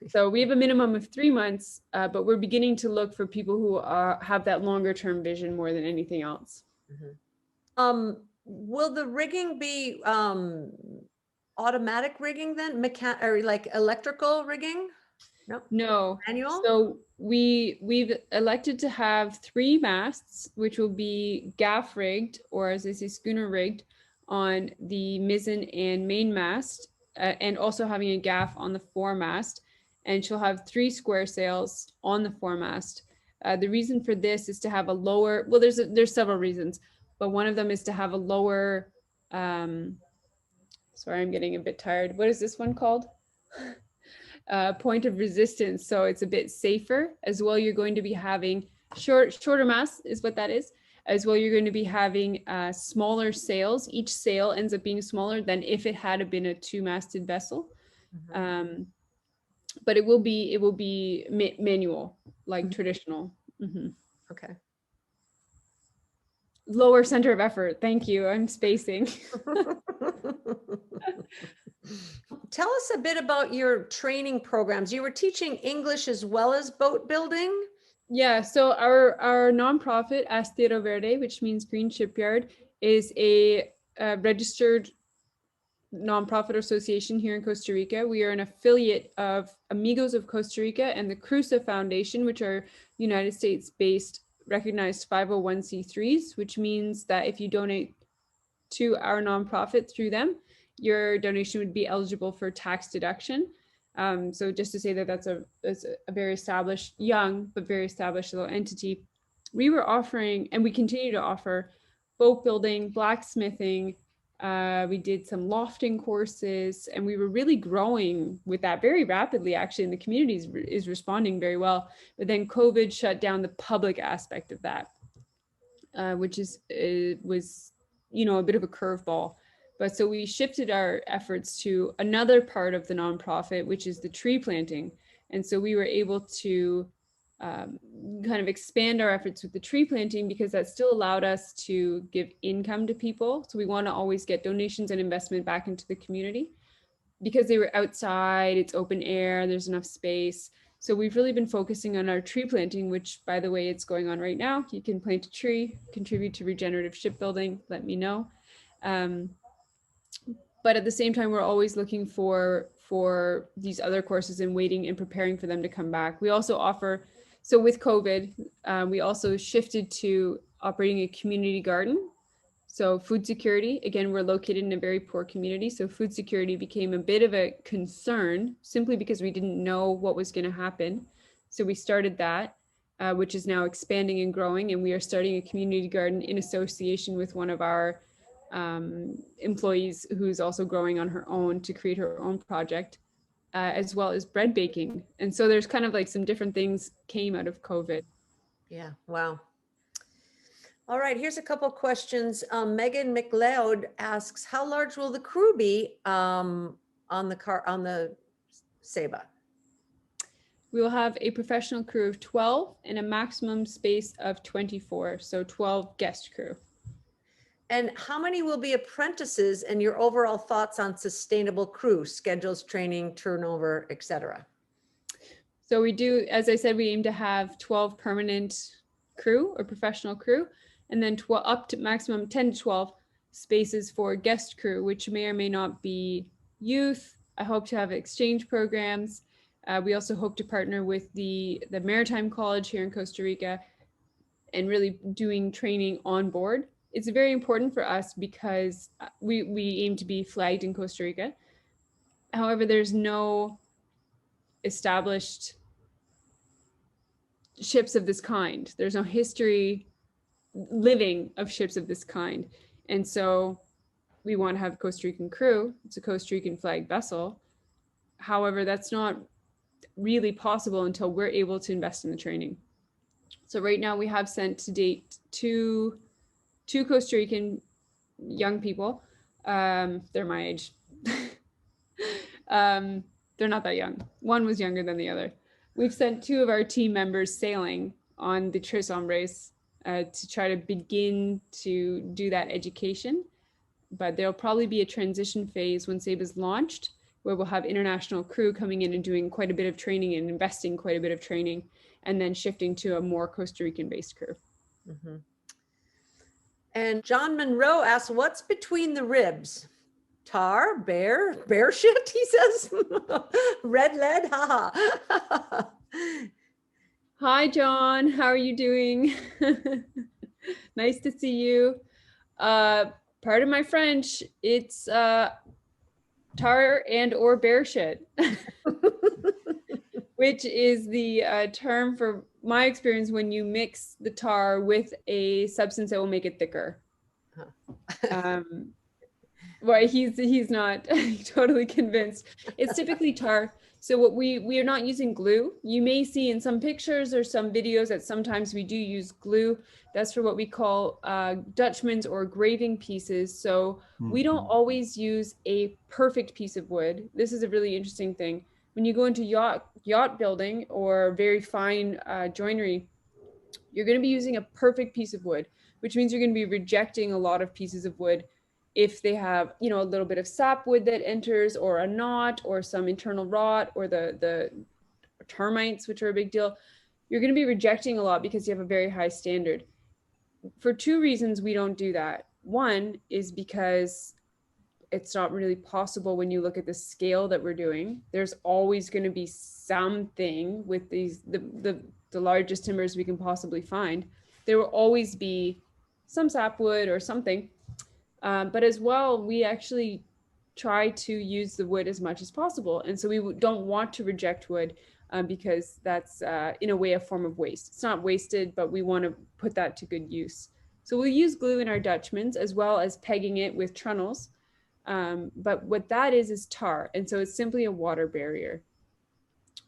So we have a minimum of 3 months, but we're beginning to look for people who have that longer term vision more than anything else. Mm-hmm. Will the rigging be automatic rigging then, or like electrical rigging? No. Manual? So we've elected to have 3 masts, which will be gaff rigged, or as they say, schooner rigged, on the mizzen and main mast, and also having a gaff on the foremast. And she'll have 3 square sails on the foremast. The reason for this is to have a lower, well, there's several reasons, but one of them is to have a lower, sorry, I'm getting a bit tired. What is this one called? point of resistance. So it's a bit safer as well. You're going to be having shorter masts is what that is. As well, you're going to be having smaller sails. Each sail ends up being smaller than if it had been a 2-masted vessel. But it will be manual, like traditional. Okay. Lower center of effort. Thank you. I'm spacing. Tell us a bit about your training programs. You were teaching English as well as boat building? Yeah, so our nonprofit, Astero Verde, which means Green Shipyard, is a registered nonprofit association here in Costa Rica. We are an affiliate of Amigos of Costa Rica and the Cruza Foundation, which are United States-based recognized 501c3s, which means that if you donate to our nonprofit through them, your donation would be eligible for tax deduction. So just to say that that's a very established, young, but very established little entity. We were offering, and we continue to offer, boat building, blacksmithing. We did some lofting courses, and we were really growing with that very rapidly, actually, and the community is responding very well. But then COVID shut down the public aspect of that, which was a bit of a curveball. But so we shifted our efforts to another part of the nonprofit, which is the tree planting. And so we were able to kind of expand our efforts with the tree planting because that still allowed us to give income to people. So we want to always get donations and investment back into the community because they were outside, it's open air, there's enough space. So we've really been focusing on our tree planting, which, by the way, it's going on right now. You can plant a tree, contribute to regenerative shipbuilding, let me know. But at the same time, we're always looking for these other courses and waiting and preparing for them to come back. We also offer, so with COVID, we also shifted to operating a community garden. So food security, again, we're located in a very poor community. So food security became a bit of a concern simply because we didn't know what was going to happen. So we started that, which is now expanding and growing. And we are starting a community garden in association with one of our employees who's also growing on her own to create her own project, as well as bread baking. And so there's kind of like some different things came out of COVID. Yeah, wow. All right, here's a couple of questions. Megan McLeod asks, how large will the crew be on the Ceiba? We will have a professional crew of 12 and a maximum space of 24, so 12 guest crew. And how many will be apprentices, and your overall thoughts on sustainable crew, schedules, training, turnover, etc.? So we do, as I said, we aim to have 12 permanent crew or professional crew, and then up to maximum 10 to 12 spaces for guest crew, which may or may not be youth. I hope to have exchange programs. We also hope to partner with the Maritime College here in Costa Rica and really doing training on board. It's very important for us because we aim to be flagged in Costa Rica. However, there's no established ships of this kind. There's no history living of ships of this kind. And so we want to have a Costa Rican crew. It's a Costa Rican flagged vessel. However, that's not really possible until we're able to invest in the training. So right now we have sent to date two Costa Rican young people. They're my age. They're not that young. One was younger than the other. We've sent 2 of our team members sailing on the Tres Hombres to try to begin to do that education. But there'll probably be a transition phase when Ceiba's launched, where we'll have international crew coming in and doing quite a bit of training and investing quite a bit of training, and then shifting to a more Costa Rican based crew. Mm-hmm. And John Monroe asks, what's between the ribs? Tar, bear shit, he says. Red lead, haha. Hi, John. How are you doing? Nice to see you. Part of my French, it's tar and or bear shit, which is the term for my experience when you mix the tar with a substance that will make it thicker. Well, he's not totally convinced. It's typically tar. So what we are not using glue. You may see in some pictures or some videos that sometimes we do use glue. That's for what we call Dutchman's or graving pieces. So we don't always use a perfect piece of wood. This is a really interesting thing. When you go into yacht building or very fine joinery, you're going to be using a perfect piece of wood, which means you're going to be rejecting a lot of pieces of wood if they have, you know, a little bit of sapwood that enters, or a knot, or some internal rot, or the termites, which are a big deal. You're going to be rejecting a lot because you have a very high standard. For two reasons we don't do that. One is because it's not really possible when you look at the scale that we're doing. There's always going to be something with these the largest timbers we can possibly find. There will always be some sapwood or something. But as well, we actually try to use the wood as much as possible. And so we don't want to reject wood because that's in a way a form of waste. It's not wasted, but we want to put that to good use. So we'll use glue in our Dutchmans as well as pegging it with trunnels. But what that is tar. And so it's simply a water barrier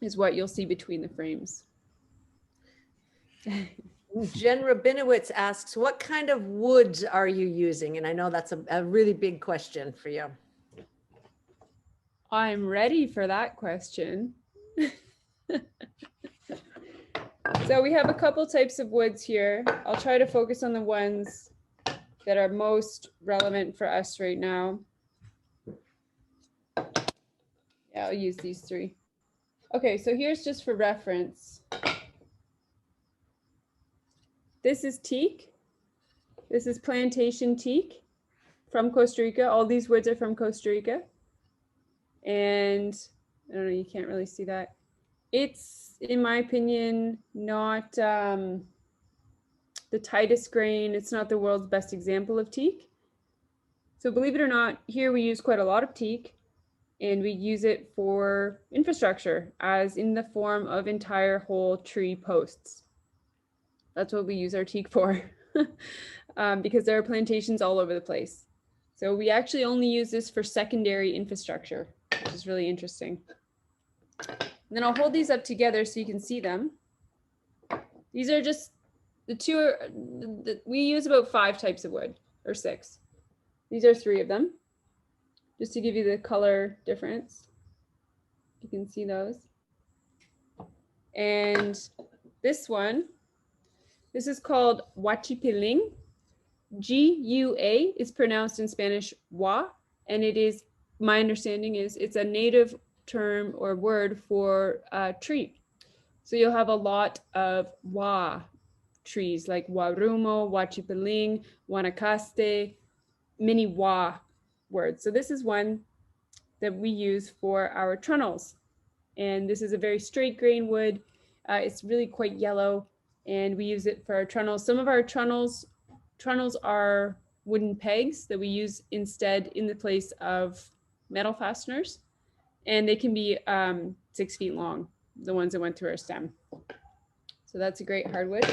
is what you'll see between the frames. Jen Rabinowitz asks, what kind of woods are you using? And I know that's a really big question for you. I'm ready for that question. So we have a couple types of woods here. I'll try to focus on the ones that are most relevant for us right now. Yeah, I'll use these three. Okay, so here's just for reference. This is teak. This is plantation teak from Costa Rica. All these woods are from Costa Rica. And I don't know, you can't really see that. It's, in my opinion, not the tightest grain. It's not the world's best example of teak. So believe it or not, here we use quite a lot of teak, and we use it for infrastructure, as in the form of entire whole tree posts. That's what we use our teak for, because there are plantations all over the place. So we actually only use this for secondary infrastructure, which is really interesting. And then I'll hold these up together so you can see them. These are just the two, we use about 5 types of wood, or 6. These are 3 of them, just to give you the color difference. You can see those. And this one, this is called huachipiling. G-U-A is pronounced in Spanish wa, and it is, my understanding is, it's a native term or word for tree. So you'll have a lot of wa trees like Warumo, Huachipiling, Guanacaste, many wa words. So this is one that we use for our trunnels. And this is a very straight grain wood. It's really quite yellow, and we use it for our trunnels. Some of our trunnels are wooden pegs that we use instead in the place of metal fasteners. And they can be 6 feet long, the ones that went through our stem. So that's a great hardwood.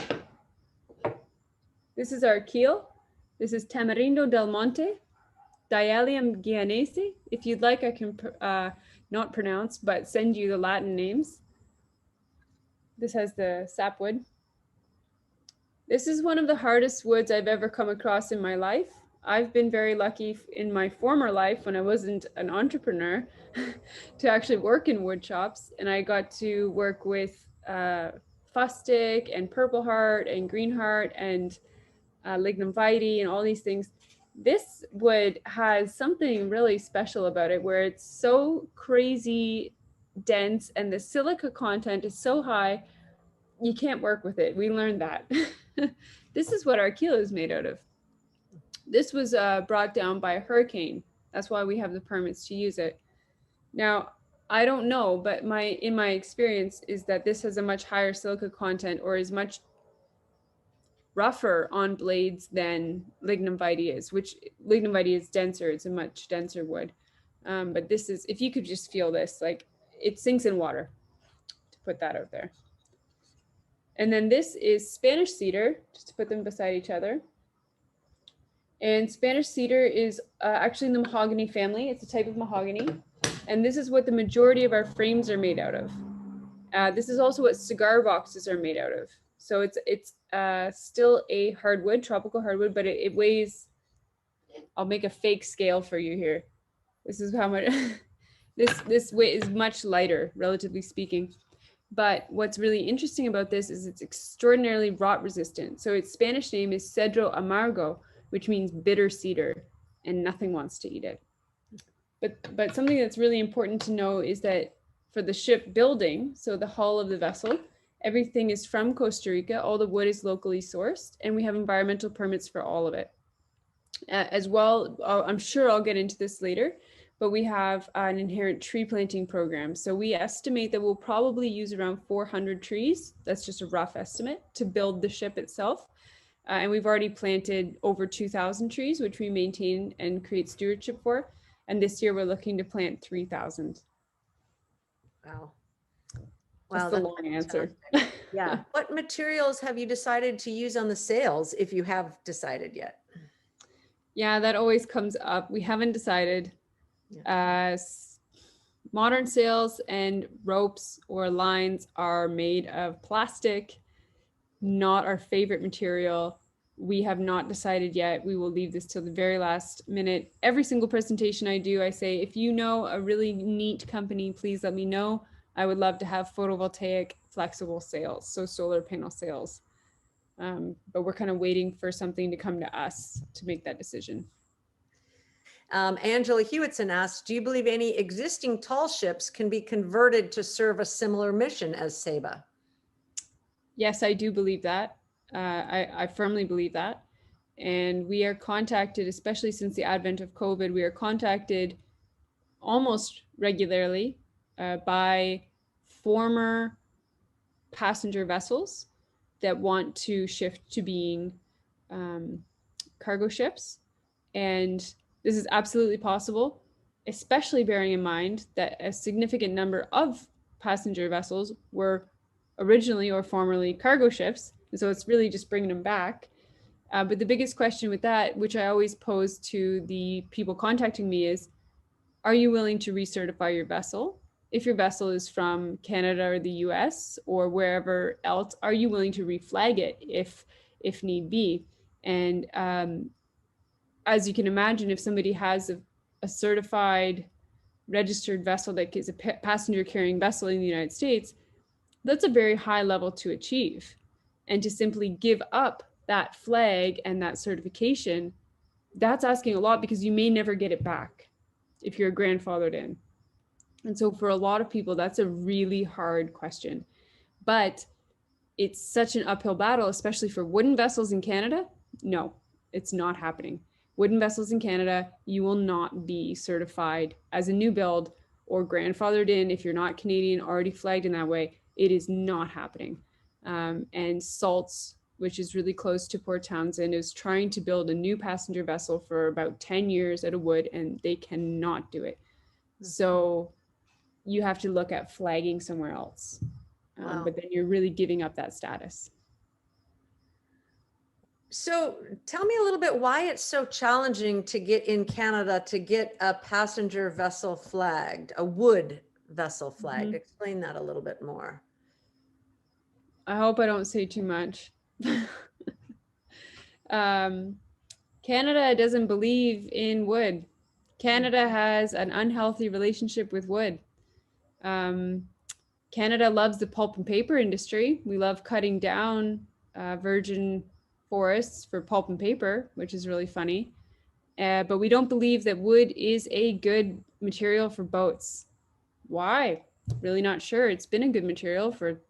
This is our keel. This is Tamarindo del Monte, Dialium guianese. If you'd like, I can not pronounce, but send you the Latin names. This has the sapwood. This is one of the hardest woods I've ever come across in my life. I've been very lucky in my former life, when I wasn't an entrepreneur, to actually work in wood shops. And I got to work with fustic and purple heart and green heart and lignum vitae and all these things. This wood has something really special about it, where it's so crazy dense and the silica content is so high, you can't work with it. We learned that. This is what our keel is made out of. This was brought down by a hurricane. That's why we have the permits to use it. Now, I don't know, but in my experience is that this has a much higher silica content, or is much rougher on blades than lignum vitae is, which lignum vitae is denser. It's a much denser wood. But this is, if you could just feel this, like it sinks in water, to put that out there. And then this is Spanish cedar, just to put them beside each other. And Spanish cedar is actually in the mahogany family. It's a type of mahogany. And this is what the majority of our frames are made out of. This is also what cigar boxes are made out of. So it's still a hardwood, tropical hardwood, but it weighs, I'll make a fake scale for you here. This is how much, this weight is much lighter, relatively speaking. But what's really interesting about this is it's extraordinarily rot resistant. So its Spanish name is Cedro Amargo, which means bitter cedar, and nothing wants to eat it. But something that's really important to know is that for the ship building, so the hull of the vessel, everything is from Costa Rica. All the wood is locally sourced, and we have environmental permits for all of it. As well, I'm sure I'll get into this later, but we have an inherent tree planting program. So we estimate that we'll probably use around 400 trees. That's just a rough estimate to build the ship itself. And we've already planted over 2,000 trees, which we maintain and create stewardship for. And this year we're looking to plant 3,000. Wow. Wow, that's the long answer. Yeah. What materials have you decided to use on the sails, if you have decided yet? Yeah, that always comes up. We haven't decided. Yeah. Modern sails and ropes or lines are made of plastic, not our favorite material. We have not decided yet. We will leave this till the very last minute. Every single presentation I do, I say, if you know a really neat company, please let me know. I would love to have photovoltaic flexible sails, so solar panel sails. But we're kind of waiting for something to come to us to make that decision. Angela Hewitson asks, do you believe any existing tall ships can be converted to serve a similar mission as Ceiba? Yes, I do believe that. I firmly believe that. And we are contacted, especially since the advent of COVID, we are contacted almost regularly by former passenger vessels that want to shift to being cargo ships. And this is absolutely possible, especially bearing in mind that a significant number of passenger vessels were originally or formerly cargo ships. And so it's really just bringing them back. But the biggest question with that, which I always pose to the people contacting me, is, are you willing to recertify your vessel? If your vessel is from Canada or the US or wherever else, are you willing to reflag it if need be? And as you can imagine, if somebody has a certified registered vessel that is a passenger carrying vessel in the United States, that's a very high level to achieve. And to simply give up that flag and that certification, that's asking a lot, because you may never get it back if you're grandfathered in. And so for a lot of people, that's a really hard question. But it's such an uphill battle, especially for wooden vessels in Canada. No, it's not happening. Wooden vessels in Canada, you will not be certified as a new build or grandfathered in if you're not Canadian, already flagged in that way. It is not happening. And Salts, which is really close to Port Townsend, is trying to build a new passenger vessel for about 10 years out of wood, and they cannot do it. So you have to look at flagging somewhere else. Wow. But then you're really giving up that status. So tell me a little bit why it's so challenging to get in Canada to get a passenger vessel flagged, a wood vessel flagged. Mm-hmm. Explain that a little bit more. I hope I don't say too much. Canada doesn't believe in wood. Canada has an unhealthy relationship with wood. Canada loves the pulp and paper industry. We love cutting down virgin forests for pulp and paper, which is really funny. But we don't believe that wood is a good material for boats. Why? Really not sure. It's been a good material for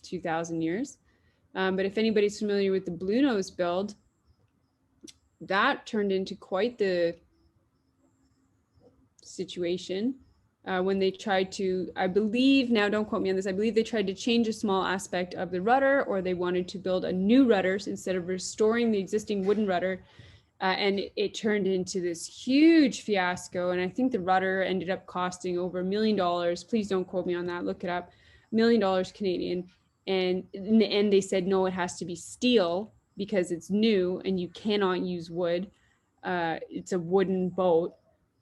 2,000 years. But if anybody's familiar with the Blue Nose build, that turned into quite the situation when they tried to, I believe, now don't quote me on this, I believe they tried to change a small aspect of the rudder, or they wanted to build a new rudder instead of restoring the existing wooden rudder. And it turned into this huge fiasco. And I think the rudder ended up costing over $1 million. Please don't quote me on that. Look it up. $1 million Canadian. And in the end, they said, no, it has to be steel because it's new and you cannot use wood. It's a wooden boat.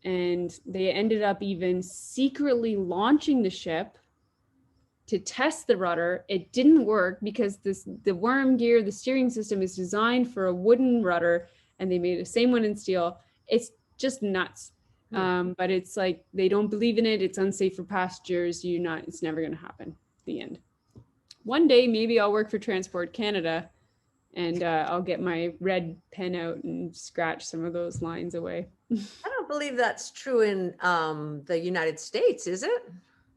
And they ended up even secretly launching the ship to test the rudder. It didn't work because the worm gear, the steering system is designed for a wooden rudder, and they made the same one in steel. It's just nuts. But it's like, they don't believe in it. It's unsafe for passengers. It's never going to happen. The end. One day, maybe I'll work for Transport Canada, and I'll get my red pen out and scratch some of those lines away. I don't believe that's true in the United States, is it?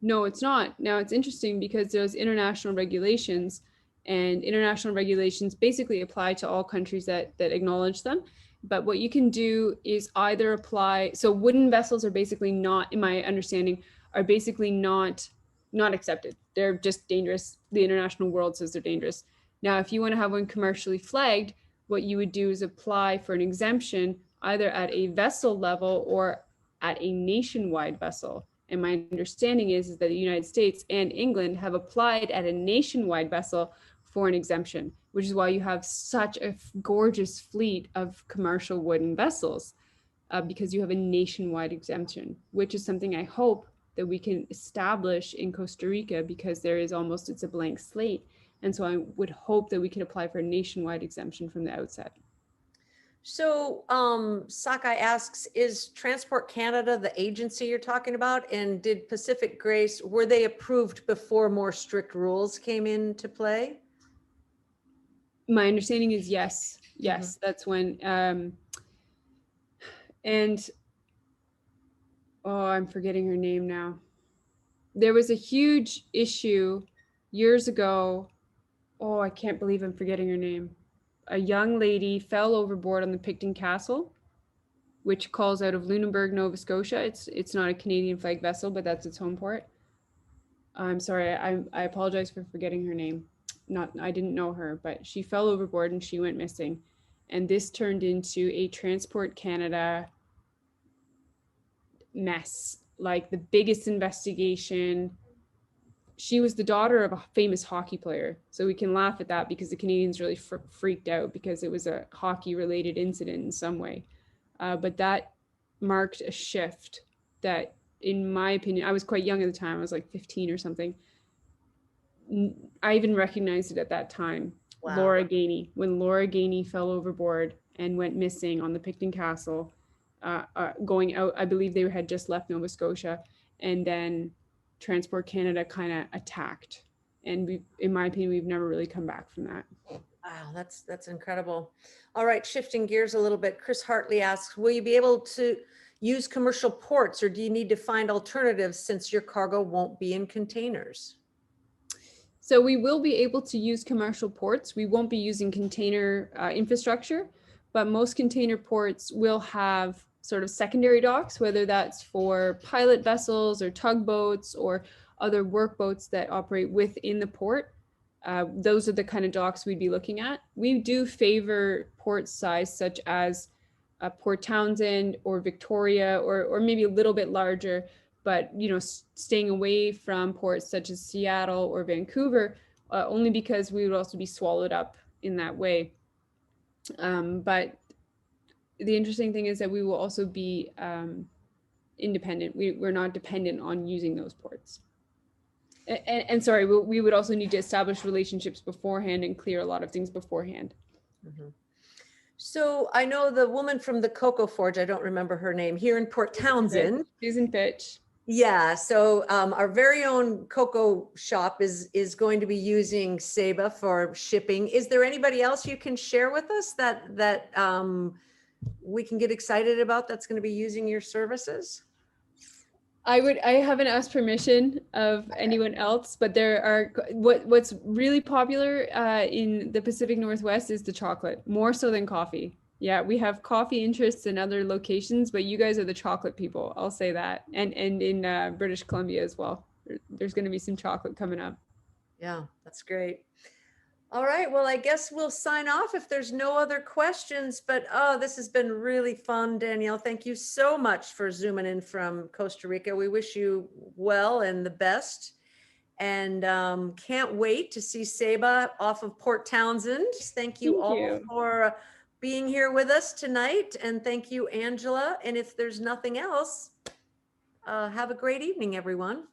No, it's not. Now, it's interesting because there's international regulations, and international regulations basically apply to all countries that acknowledge them. But what you can do is either apply, so wooden vessels are basically not, in my understanding, are basically not accepted. They're just dangerous. The international world says they're dangerous. Now, if you want to have one commercially flagged, what you would do is apply for an exemption either at a vessel level or at a nationwide vessel. And my understanding is that the United States and England have applied at a nationwide vessel for an exemption, which is why you have such a gorgeous fleet of commercial wooden vessels, because you have a nationwide exemption, which is something I hope that we can establish in Costa Rica, because it's a blank slate. And so I would hope that we could apply for a nationwide exemption from the outset. So Sockeye asks, is Transport Canada the agency you're talking about? And did Pacific Grace, were they approved before more strict rules came into play? My understanding is yes. Yes, that's when, and, oh, I'm forgetting her name now. There was a huge issue years ago. Oh, I can't believe I'm forgetting her name. A young lady fell overboard on the Picton Castle, which calls out of Lunenburg, Nova Scotia. It's not a Canadian flag vessel, but that's its home port. I'm sorry, I apologize for forgetting her name. I didn't know her, but she fell overboard and she went missing. And this turned into a Transport Canada mess, like the biggest investigation. She was the daughter of a famous hockey player. So we can laugh at that because the Canadians really freaked out because it was a hockey related incident in some way. But that marked a shift that, in my opinion, I was quite young at the time. I was like 15 or something. I even recognized it at that time. Wow. When Laura Gainey fell overboard and went missing on the Picton Castle, going out, I believe they had just left Nova Scotia, and then Transport Canada kind of attacked. And in my opinion, we've never really come back from that. Wow, that's incredible. All right, shifting gears a little bit. Chris Hartley asks, will you be able to use commercial ports, or do you need to find alternatives since your cargo won't be in containers? So we will be able to use commercial ports. We won't be using container infrastructure, but most container ports will have sort of secondary docks, whether that's for pilot vessels or tugboats or other workboats that operate within the port. Those are the kind of docks we'd be looking at. We do favor port size such as Port Townsend or Victoria, or maybe a little bit larger, but staying away from ports such as Seattle or Vancouver, only because we would also be swallowed up in that way. But the interesting thing is that we will also be independent. We're not dependent on using those ports. And sorry, we would also need to establish relationships beforehand and clear a lot of things beforehand. Mm-hmm. So I know the woman from the Cocoa Forge, I don't remember her name, here in Port Townsend. Susan Fitch. Yeah, so our very own cocoa shop is going to be using Ceiba for shipping. Is there anybody else you can share with us that we can get excited about that's going to be using your services? I haven't asked permission of anyone else, but there are what's really popular in the Pacific Northwest is the chocolate, more so than coffee. Yeah, we have coffee interests in other locations, but you guys are the chocolate people. I'll say that. And in British Columbia as well. There's going to be some chocolate coming up. Yeah, that's great. All right. Well, I guess we'll sign off if there's no other questions, but this has been really fun, Danielle. Thank you so much for zooming in from Costa Rica. We wish you well and the best, and can't wait to see Ceiba off of Port Townsend. Thank you all for being here with us tonight. And thank you, Angela. And if there's nothing else, have a great evening, everyone.